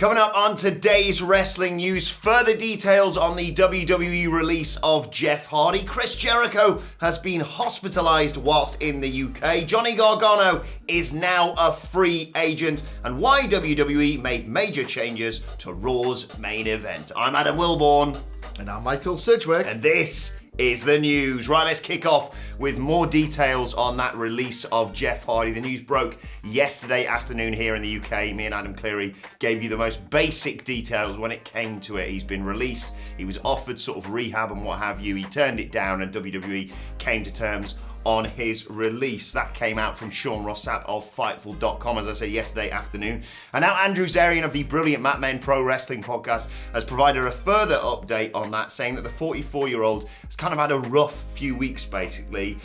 Coming up on today's wrestling news, further details on the WWE release of Jeff Hardy. Chris Jericho has been hospitalised whilst in the UK. Johnny Gargano is now a free agent. And why WWE made major changes to Raw's main event. I'm Adam Wilborn. And I'm Michael Sidgwick. And this is the news. Right, let's kick off with more details on that release of Jeff Hardy. The news broke yesterday afternoon here in the UK. Me and Adam Cleary gave you the most basic details when it came to it. He's been released. He was offered sort of rehab and what have you. He turned it down and WWE came to terms on his release. That came out from Sean Rossap of Fightful.com, as I said, yesterday afternoon. And now Andrew Zarian of the brilliant Mat Men Pro Wrestling podcast has provided a further update on that, saying that the 44-year-old has kind of had a rough few weeks, basically.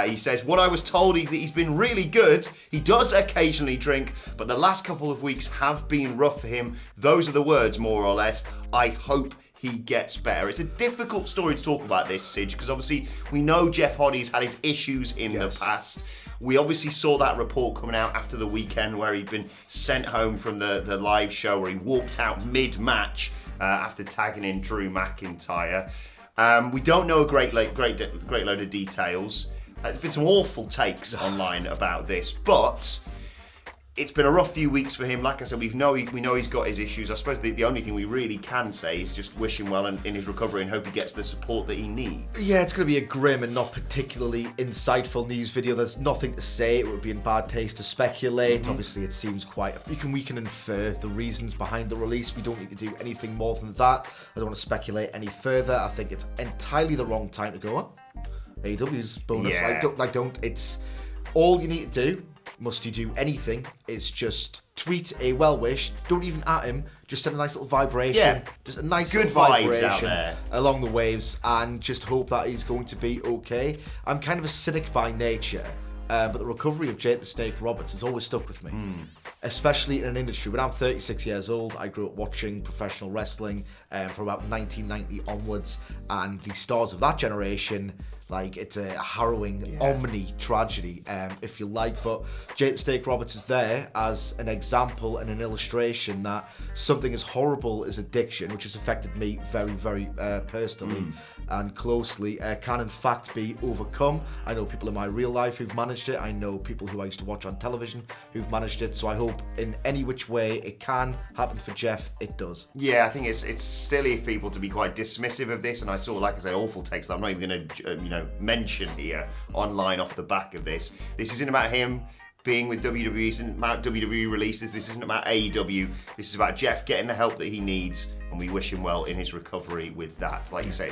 He says, what I was told is that he's been really good. He does occasionally drink, but the last couple of weeks have been rough for him. Those are the words, more or less. I hope he gets better. It's a difficult story to talk about this, Sidge, because obviously we know Jeff Hardy's had his issues in the past. We obviously saw that report coming out after the weekend where he'd been sent home from the live show, where he walked out mid-match after tagging in Drew McIntyre. We don't know a great load of details. There's been some awful takes online about this, but it's been a rough few weeks for him. Like I said, we know he's got his issues. I suppose the only thing we really can say is just wish him well in his recovery and hope he gets the support that he needs. Yeah, it's going to be a grim and not particularly insightful news video. There's nothing to say. It would be in bad taste to speculate. Obviously, it seems quite... We can infer the reasons behind the release. We don't need to do anything more than that. I don't want to speculate any further. I think it's entirely the wrong time to go, AEW's bonus. Yeah. It's all you need to do. Must you do anything, is just tweet a well wish. Don't even at him, just send a nice little vibration. Yeah. Just a nice good little vibes vibration out there along the waves, and just hope that he's going to be okay. I'm kind of a cynic by nature, but the recovery of Jake the Snake Roberts has always stuck with me. Especially in an industry. When I'm 36 years old, I grew up watching professional wrestling from about 1990 onwards, and the stars of that generation, like, it's a harrowing omni tragedy, if you like. But Jake the Snake Roberts is there as an example and an illustration that something as horrible as addiction, which has affected me very, very personally and closely, can in fact be overcome. I know people in my real life who've managed it. I know people who I used to watch on television who've managed it. So I hope in any which way it can happen for Jeff, it does. Yeah, I think it's silly of people to be quite dismissive of this, and I saw, like I said, awful takes that I'm not even going to mention here online off the back of this. This isn't about him being with WWE, this isn't about WWE releases, this isn't about AEW, this is about Jeff getting the help that he needs, and we wish him well in his recovery with that. Like you say,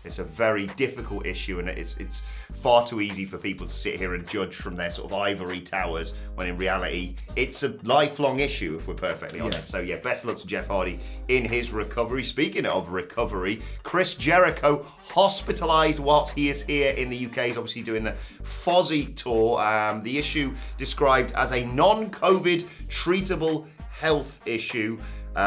it's a very difficult issue, and it's far too easy for people to sit here and judge from their sort of ivory towers, when in reality it's a lifelong issue, if we're perfectly honest. So yeah, best of luck to Jeff Hardy in his recovery. Speaking of recovery, Chris Jericho hospitalised whilst he is here in the UK. He's obviously doing the Fozzy tour. The issue described as a non-COVID treatable health issue.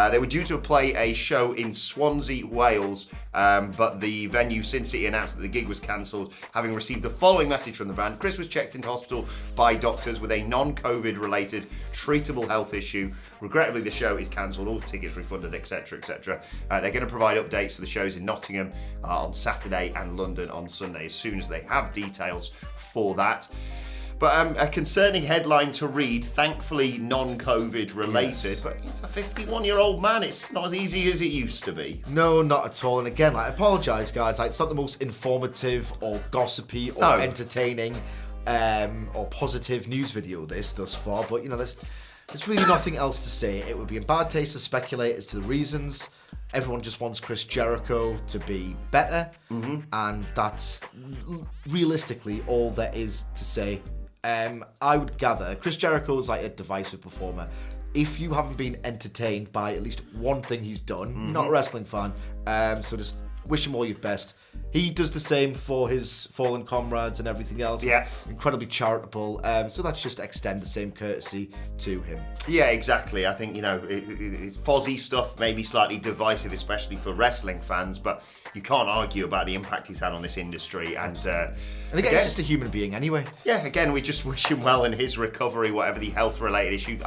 They were due to play a show in Swansea, Wales, but the venue, Sin City, announced that the gig was cancelled, having received the following message from the band. Chris was checked into hospital by doctors with a non-COVID related treatable health issue. Regrettably, the show is cancelled, all tickets refunded, etc, etc. They're going to provide updates for the shows in Nottingham on Saturday and London on Sunday as soon as they have details for that. But a concerning headline to read, thankfully non-COVID related, but he's a 51-year-old man. It's not as easy as it used to be. No, not at all. And again, I apologise, guys. It's not the most informative or gossipy or entertaining or positive news video this thus far, but there's really nothing else to say. It would be in bad taste to speculate as to the reasons. Everyone just wants Chris Jericho to be better, and that's realistically all there is to say. I would gather Chris Jericho is like a divisive performer. If you haven't been entertained by at least one thing he's done, not a wrestling fan, so just wish him all your best. He does the same for his fallen comrades and everything else. Yeah. He's incredibly charitable. So let's just extend the same courtesy to him. Yeah, exactly. I think, it's Fozzy stuff, maybe slightly divisive, especially for wrestling fans, but you can't argue about the impact he's had on this industry. And again, he's just a human being anyway. Yeah, again, we just wish him well in his recovery, whatever the health-related issue.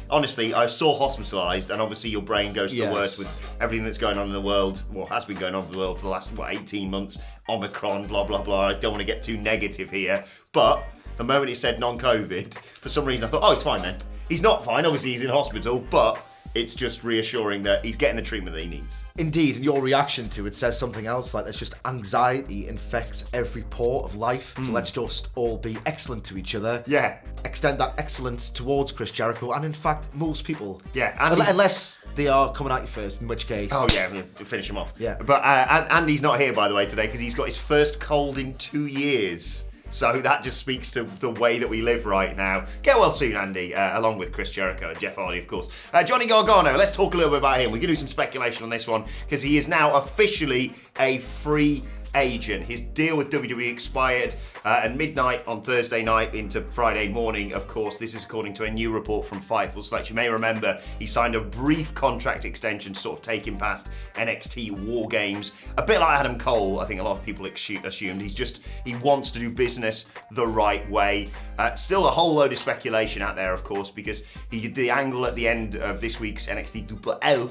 Honestly, I saw Hospitalised, and obviously your brain goes to the worst with everything that's going on in the world, has been going on in the world for the last, 18 months, Omicron, blah, blah, blah. I don't want to get too negative here, but the moment it said non-COVID, for some reason I thought, oh, he's fine then. He's not fine, obviously he's in hospital, but it's just reassuring that he's getting the treatment that he needs. Indeed, and your reaction to it says something else, like there's just anxiety infects every pore of life, so let's just all be excellent to each other. Yeah. Extend that excellence towards Chris Jericho, and in fact, most people. Yeah. Unless they are coming at you first, in which case... Oh yeah, finish him off. Yeah. But Andy's not here, by the way, today, because he's got his first cold in 2 years. So that just speaks to the way that we live right now. Get well soon, Andy, along with Chris Jericho and Jeff Hardy, of course. Johnny Gargano, let's talk a little bit about him. We're going to do some speculation on this one, because he is now officially a free agent. His deal with WWE expired at midnight on Thursday night into Friday morning, of course. This is according to a new report from Fightful Select. You may remember he signed a brief contract extension to sort of take him past NXT War Games. A bit like Adam Cole, I think a lot of people assumed. He wants to do business the right way. Still a whole load of speculation out there, of course, because he did the angle at the end of this week's NXT Double L,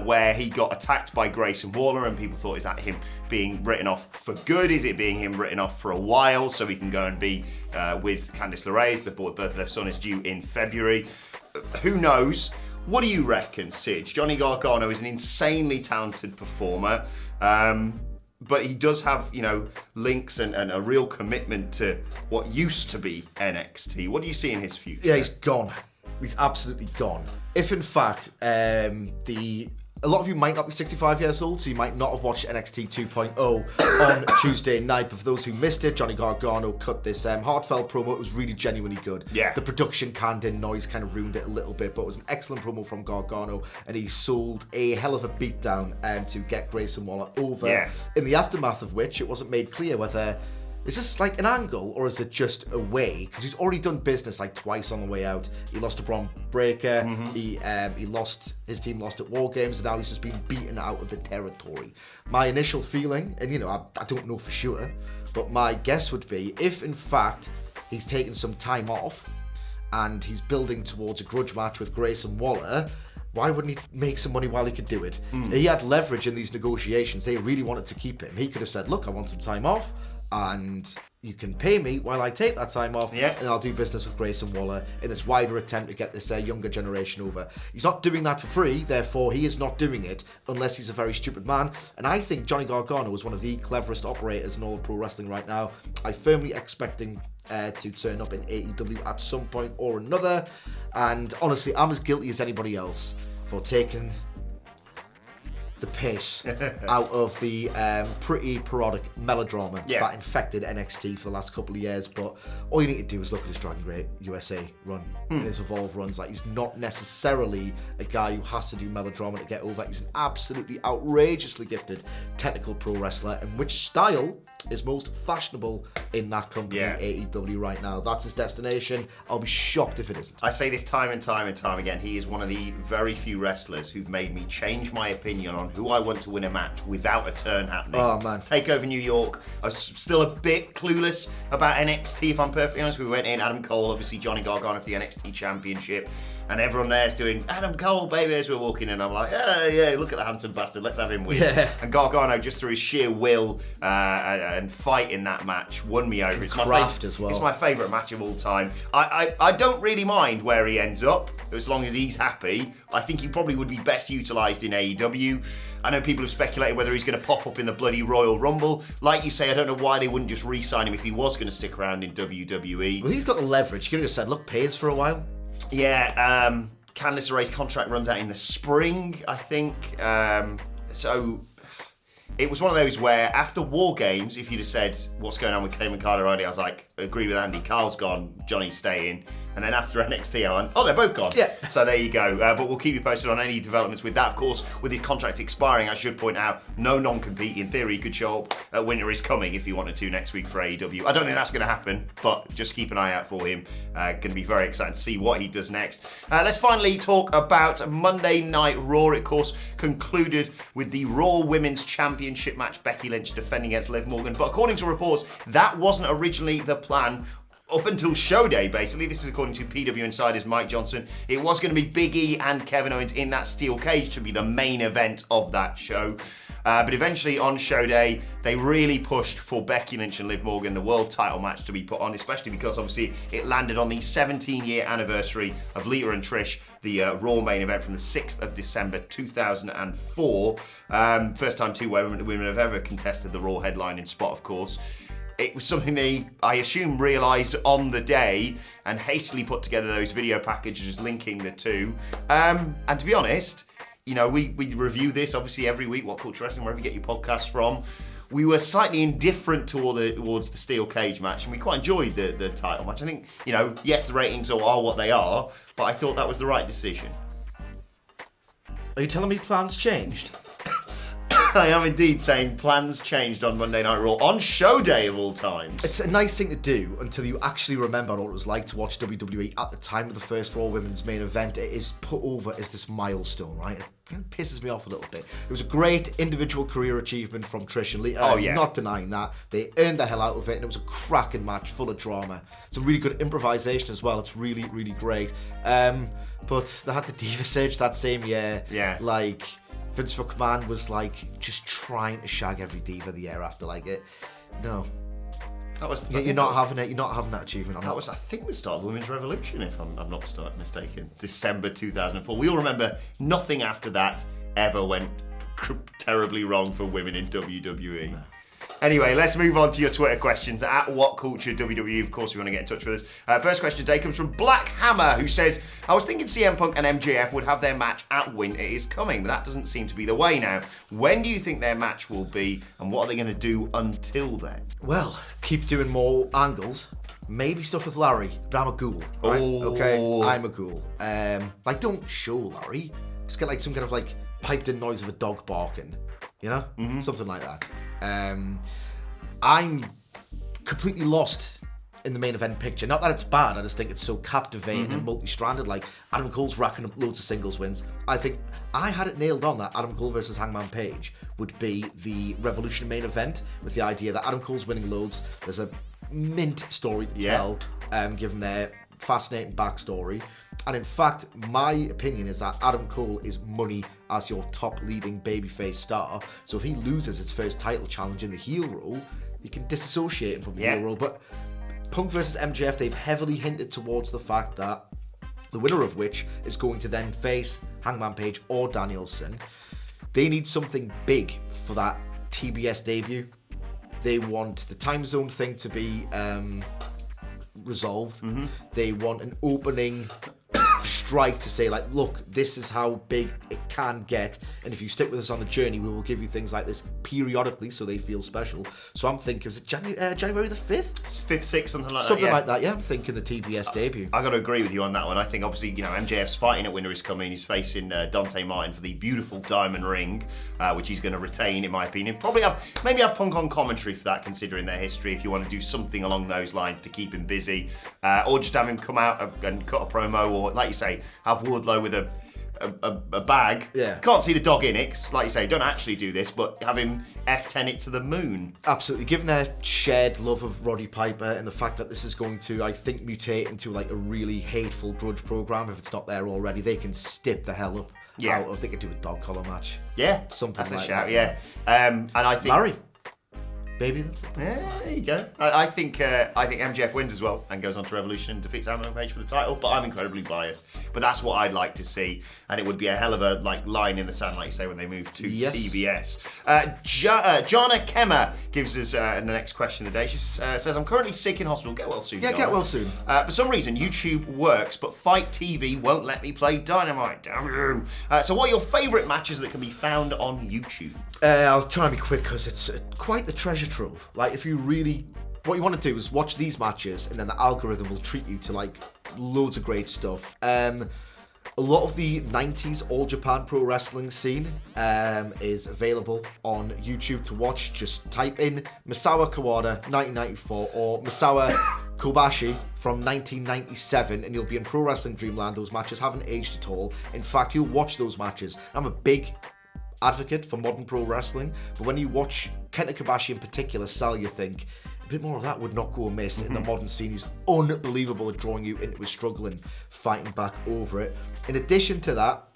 where he got attacked by Grayson Waller, and people thought, is that him being written off for good? Is it being him written off for a while so he can go and be with Candice LeRae? The birth of their son is due in February. Who knows? What do you reckon, Sid? Johnny Gargano is an insanely talented performer, but he does have, links and a real commitment to what used to be NXT. What do you see in his future? Yeah, he's gone. He's absolutely gone. If in fact a lot of you might not be 65 years old, so you might not have watched NXT 2.0 on Tuesday night. But for those who missed it, Johnny Gargano cut this heartfelt promo. It was really genuinely good. Yeah. The production canned-in noise kind of ruined it a little bit, but it was an excellent promo from Gargano, and he sold a hell of a beatdown to get Grayson Waller over. Yeah. In the aftermath of which, it wasn't made clear whether... Is this like an angle, or is it just a way? Because he's already done business like twice on the way out. He lost to Braun Breaker. His team lost at War Games, and now he's just been beaten out of the territory. My initial feeling, and I don't know for sure, but my guess would be if in fact he's taken some time off and he's building towards a grudge match with Grayson Waller, why wouldn't he make some money while he could do it? He had leverage in these negotiations. They really wanted to keep him. He could have said, look, I want some time off, and you can pay me while I take that time off, and I'll do business with Grayson Waller in this wider attempt to get this younger generation over. He's not doing that for free, therefore he is not doing it unless he's a very stupid man. And I think Johnny Gargano is one of the cleverest operators in all of pro wrestling right now. I firmly expect him to turn up in AEW at some point or another. And honestly, I'm as guilty as anybody else for taking the piss out of the pretty parodic melodrama that infected NXT for the last couple of years. But all you need to do is look at his Dragon Gate USA run and his Evolve runs. Like, he's not necessarily a guy who has to do melodrama to get over. He's an absolutely outrageously gifted technical pro wrestler, and which style is most fashionable in that company, AEW, right now. That's his destination. I'll be shocked if it isn't. I say this time and time and time again. He is one of the very few wrestlers who've made me change my opinion on who I want to win a match without a turn happening. Oh, man. Takeover New York. I was still a bit clueless about NXT, if I'm perfectly honest. We went in, Adam Cole, obviously Johnny Gargano for the NXT Championship, and everyone there's doing, Adam Cole, baby, as we're walking in. I'm like, yeah, look at the handsome bastard, let's have him win. Yeah. And Gargano, just through his sheer will and fight in that match, won me over. It's craft as well. It's my favourite match of all time. I don't really mind where he ends up, as long as he's happy. I think he probably would be best utilised in AEW. I know people have speculated whether he's going to pop up in the bloody Royal Rumble. Like you say, I don't know why they wouldn't just re-sign him if he was going to stick around in WWE. Well, he's got the leverage. He could have just said, look, pay us for a while. Yeah, Candice LeRae's contract runs out in the spring, I think. So it was one of those where after War Games, if you'd have said, what's going on with Cayman Carter already, I was like, I agree with Andy, Carl's gone, Johnny's staying. and then after NXT, I went, oh, they're both gone. Yeah. So there you go. But we'll keep you posted on any developments with that. Of course, with his contract expiring, I should point out, no non-compete. In theory, he could show up at Winter is Coming if he wanted to next week for AEW. I don't think that's going to happen, but just keep an eye out for him. Going to be very excited to see what he does next. Let's finally talk about Monday Night Raw. It, of course, concluded with the Raw Women's Championship match, Becky Lynch defending against Liv Morgan. But according to reports, that wasn't originally the plan. Up until show day, basically. This is according to PW Insider's Mike Johnson. It was going to be Big E and Kevin Owens in that steel cage to be the main event of that show. But eventually on show day, they really pushed for Becky Lynch and Liv Morgan, the world title match, to be put on, especially because obviously it landed on the 17-year anniversary of Lita and Trish, the Raw main event from the 6th of December 2004. First time two women have ever contested the Raw headlining spot, of course. It was something they, I assume, realised on the day and hastily put together those video packages linking the two. And to be honest, you know, we review this obviously every week, WhatCulture Wrestling, wherever you get your podcasts from. We were slightly indifferent towards the steel cage match, and we quite enjoyed the title match. I think, you know, yes, the ratings are what they are, but I thought that was the right decision. Are you telling me plans changed? I am indeed saying plans changed on Monday Night Raw, on show day of all times. It's a nice thing to do until you actually remember what it was like to watch WWE at the time of the first Raw Women's main event. It is put over as this milestone, right? It kind of pisses me off a little bit. It was a great individual career achievement from Trish and Lita. I'm not denying that. They earned the hell out of it, and it was a cracking match full of drama. Some really good improvisation as well. It's really, really great. But they had the Diva Surge that same year. Yeah. Like, Vince McMahon was like just trying to shag every diva the year after. Like, it. No. That was. You're not having it. You're not having that achievement. That was, I think, the start of the Women's Revolution, if I'm not mistaken. December 2004. We all remember nothing after that ever went terribly wrong for women in WWE. No. Anyway, let's move on to your Twitter questions at WhatCulture WWE. Of course, we want to get in touch with us. First question today comes from Black Hammer, who says, I was thinking CM Punk and MJF would have their match at Winter is Coming, but that doesn't seem to be the way now. When do you think their match will be, and what are they going to do until then? Well, keep doing more angles. Maybe stuff with Larry, but I'm a ghoul. Right? Oh. Okay, I'm a ghoul. Like, don't show Larry. Just get like some kind of like piped-in noise of a dog barking. You know? Mm-hmm. Something like that. I'm completely lost in the main event picture. Not that it's bad, I just think it's so captivating and multi-stranded. Like, Adam Cole's racking up loads of singles wins. I think I had it nailed on that Adam Cole versus Hangman Page would be the Revolution main event, with the idea that Adam Cole's winning loads. There's a mint story to tell, given their fascinating backstory. And in fact, my opinion is that Adam Cole is money as your top leading babyface star. So if he loses his first title challenge in the heel role, you can disassociate him from the heel role. But Punk versus MJF, they've heavily hinted towards the fact that the winner of which is going to then face Hangman Page or Danielson. They need something big for that TBS debut. They want the time zone thing to be resolved. They want an opening strike to say, like, look, this is how big it can get, and if you stick with us on the journey, we will give you things like this periodically so they feel special. So I'm thinking, was it January the 5th? 5th, 6th, something like that. Something like that, yeah. I'm thinking the TBS debut. I got to agree with you on that one. I think, obviously, you know, MJF's fighting at Winter is Coming. He's facing Dante Martin for the beautiful diamond ring, which he's going to retain, in my opinion. Maybe have Punk on commentary for that, considering their history, if you want to do something along those lines to keep him busy. Or just have him come out and cut a promo, or, like you say, have Wardlow with a bag. Yeah. Can't see the dog in it, 'cause like you say, don't actually do this, but have him F10 it to the moon. Absolutely. Given their shared love of Roddy Piper and the fact that this is going to, I think, mutate into like a really hateful grudge program, if it's not there already, they can stip the hell up out of, they could do a dog collar match. Yeah. Something that's like a shout, that. yeah. And I think... Larry. Baby. Yeah, there you go. I think MJF wins as well and goes on to Revolution and defeats Hangman Page for the title, but I'm incredibly biased. But that's what I'd like to see, and it would be a hell of a line in the sand, like you say, when they move to TBS. Jonna Kemmer gives us the next question of the day. She says, I'm currently sick in hospital. Get well soon, Yeah, Jonna. get well soon. For some reason, YouTube works, but Fight TV won't let me play Dynamite. Damn you. So what are your favourite matches that can be found on YouTube? I'll try and be quick because it's quite the treasure trove. Like, if you really... What you want to do is watch these matches, and then the algorithm will treat you to, like, loads of great stuff. A lot of the 90s All Japan Pro Wrestling scene is available on YouTube to watch. Just type in Misawa Kawada 1994 or Misawa Kobashi from 1997 and you'll be in Pro Wrestling Dreamland. Those matches haven't aged at all. In fact, you'll watch those matches. I'm a big advocate for modern pro wrestling, but when you watch Kenta Kobashi in particular sell, you think a bit more of that would not go amiss in the modern scene. He's unbelievable at drawing you into his struggle and fighting back over it. In addition to that,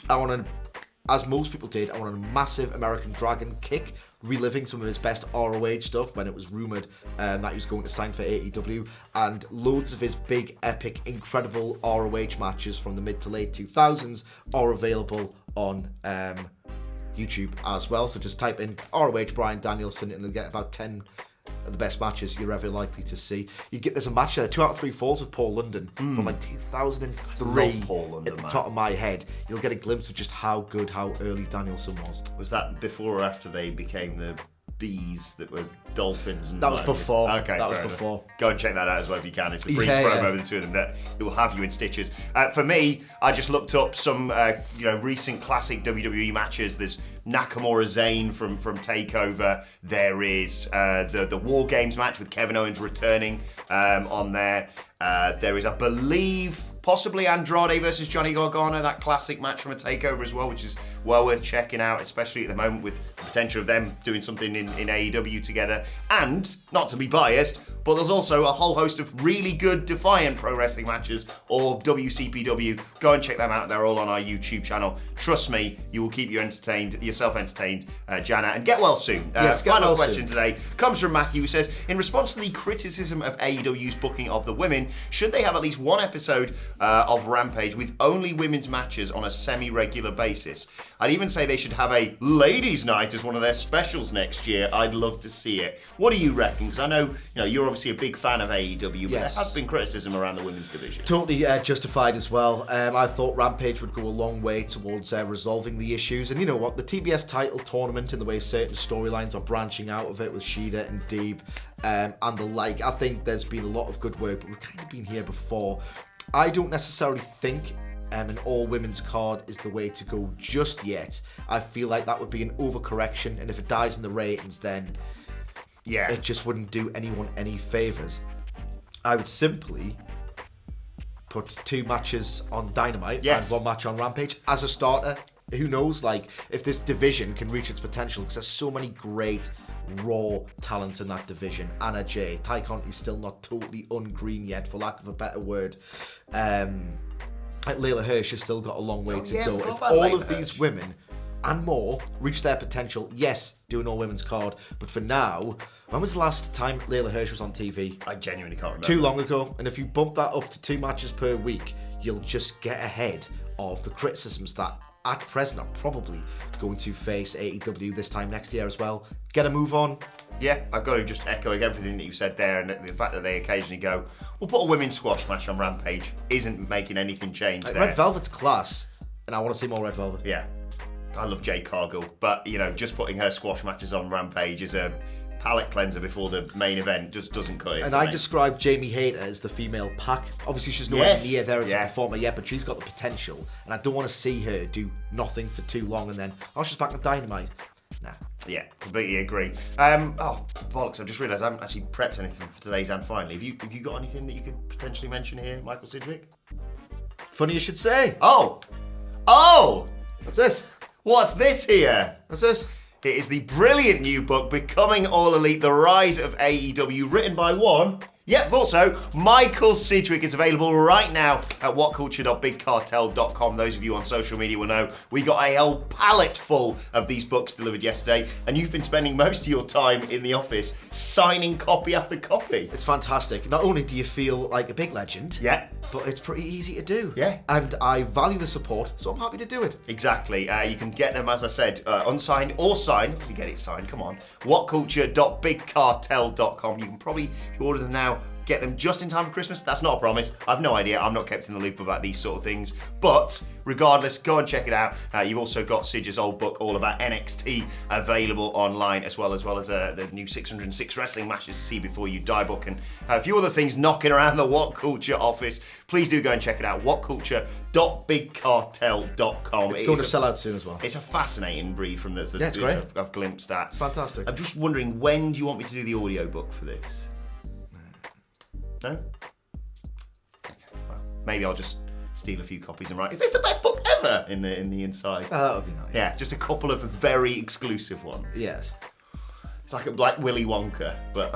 I want to, as most people did, I want a massive American Dragon kick, reliving some of his best ROH stuff when it was rumoured that he was going to sign for AEW, and loads of his big, epic, incredible ROH matches from the mid to late 2000s are available on YouTube as well. So just type in ROH Bryan Danielson and you'll get about 10 of the best matches you're ever likely to see. There's a match there, 2 out of 3 falls with Paul London from like 2003. Paul London, at the top of my head. You'll get a glimpse of just how good, how early Danielson was. Was that before or after they became the bees that were dolphins? And that was before. Okay, that was before. Go and check that out as well if you can. It's a brief promo with the two of them that it will have you in stitches. For me, I just looked up some recent classic WWE matches. There's Nakamura Zayn from TakeOver. There is the War Games match with Kevin Owens returning on there. There is, I believe, possibly Andrade versus Johnny Gargano, that classic match from a TakeOver as well, which is well worth checking out, especially at the moment with the potential of them doing something in AEW together. And, not to be biased, but there's also a whole host of really good Defiant Pro Wrestling matches, or WCPW. Go and check them out. They're all on our YouTube channel. Trust me, you will keep yourself entertained, Jana. And get well soon. Yes, final question today comes from Matthew, who says, in response to the criticism of AEW's booking of the women, should they have at least one episode of Rampage with only women's matches on a semi-regular basis? I'd even say they should have a ladies' night as one of their specials next year. I'd love to see it. What do you reckon? Because I know you're obviously a big fan of AEW, but yes, there has been criticism around the women's division. Totally justified as well. I thought Rampage would go a long way towards resolving the issues. And you know what? The TBS title tournament and the way certain storylines are branching out of it with Shida and Deeb and the like, I think there's been a lot of good work, but we've kind of been here before. I don't necessarily think an all-women's card is the way to go just yet. I feel like that would be an overcorrection, and if it dies in the ratings, then it just wouldn't do anyone any favours. I would simply put 2 matches on Dynamite and 1 match on Rampage as a starter. Who knows, if this division can reach its potential, because there's so many great raw talents in that division. Anna Jay, Ty Conti's still not totally ungreen yet, for lack of a better word. Layla Hirsch has still got a long way to go. If all of these women and more reach their potential, yes, do an all-women's card. But for now, when was the last time Layla Hirsch was on TV? I genuinely can't remember. Too long ago. And if you bump that up to 2 matches per week, you'll just get ahead of the criticisms that at present are probably going to face AEW this time next year as well. Get a move on. Yeah, I've got to just echo everything that you said there, and the fact that they occasionally go, we'll put a women's squash match on Rampage isn't making anything change there. Red Velvet's class, and I want to see more Red Velvet. Yeah, I love Jade Cargill, but just putting her squash matches on Rampage is a palate cleanser before the main event just doesn't cut it. And I describe Jamie Hayter as the female Pac. Obviously, she's nowhere near there as a performer yet, but she's got the potential, and I don't want to see her do nothing for too long and then, she's back on Dynamite. Nah. Yeah, completely agree. Bollocks, I've just realised I haven't actually prepped anything for today's and finally. Have you got anything that you could potentially mention here, Michael Sidgwick? Funny you should say. Oh! What's this? What's this here? What's this? It is the brilliant new book, Becoming All Elite, The Rise of AEW, written by one. Yep, thought so. Michael Sidgwick is available right now at whatculture.bigcartel.com. Those of you on social media will know we got a whole pallet full of these books delivered yesterday, and you've been spending most of your time in the office signing copy after copy. It's fantastic. Not only do you feel like a big legend, but it's pretty easy to do. Yeah. And I value the support, so I'm happy to do it. Exactly. You can get them, as I said, unsigned or signed. Obviously, get it signed, come on. whatculture.bigcartel.com. You can probably, if you order them now, get them just in time for Christmas? That's not a promise. I've no idea. I'm not kept in the loop about these sort of things. But regardless, go and check it out. You've also got Sidge's old book all about NXT available online, as well as the new 606 wrestling matches to see before you die book, and a few other things knocking around the What Culture office. Please do go and check it out. WhatCulture.bigcartel.com. It's going to sell out soon as well. It's a fascinating read from the it's great. I've glimpsed at. It's fantastic. I'm just wondering, when do you want me to do the audiobook for this? No? Okay, well, maybe I'll just steal a few copies and write, is this the best book ever? In the inside. Oh, that would be nice. Yeah, just a couple of very exclusive ones. Yes. It's like a Black Willy Wonka, but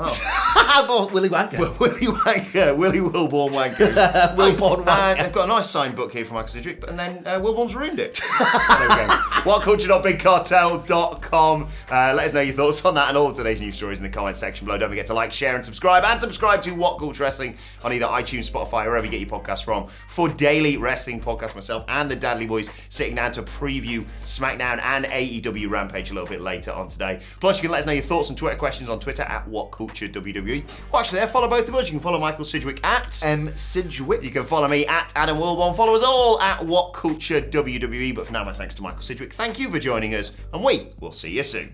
Willy Wonka. Willy Wonka, Willy Wilborn Wanker. Wilborn Wanker. They've got a nice signed book here from Michael Sidgwick, and then Wilborn's ruined it. There we go. WhatCulture.bigcartel.com. Let us know your thoughts on that and all of today's news stories in the comments section below. Don't forget to like, share, and subscribe to What Culture Wrestling on either iTunes, Spotify, or wherever you get your podcasts from. For daily wrestling podcasts, myself and the Dadley Boys sitting down to preview SmackDown and AEW Rampage a little bit later on today. Plus, you can let us know your thoughts and Twitter questions on Twitter at WhatCultureWWE. Well, actually, there, follow both of us. You can follow Michael Sidgwick at Sidgwick. You can follow me at Adam Wilborn. Follow us all at WhatCultureWWE. But for now, my thanks to Michael Sidgwick. Thank you for joining us, and we will see you soon.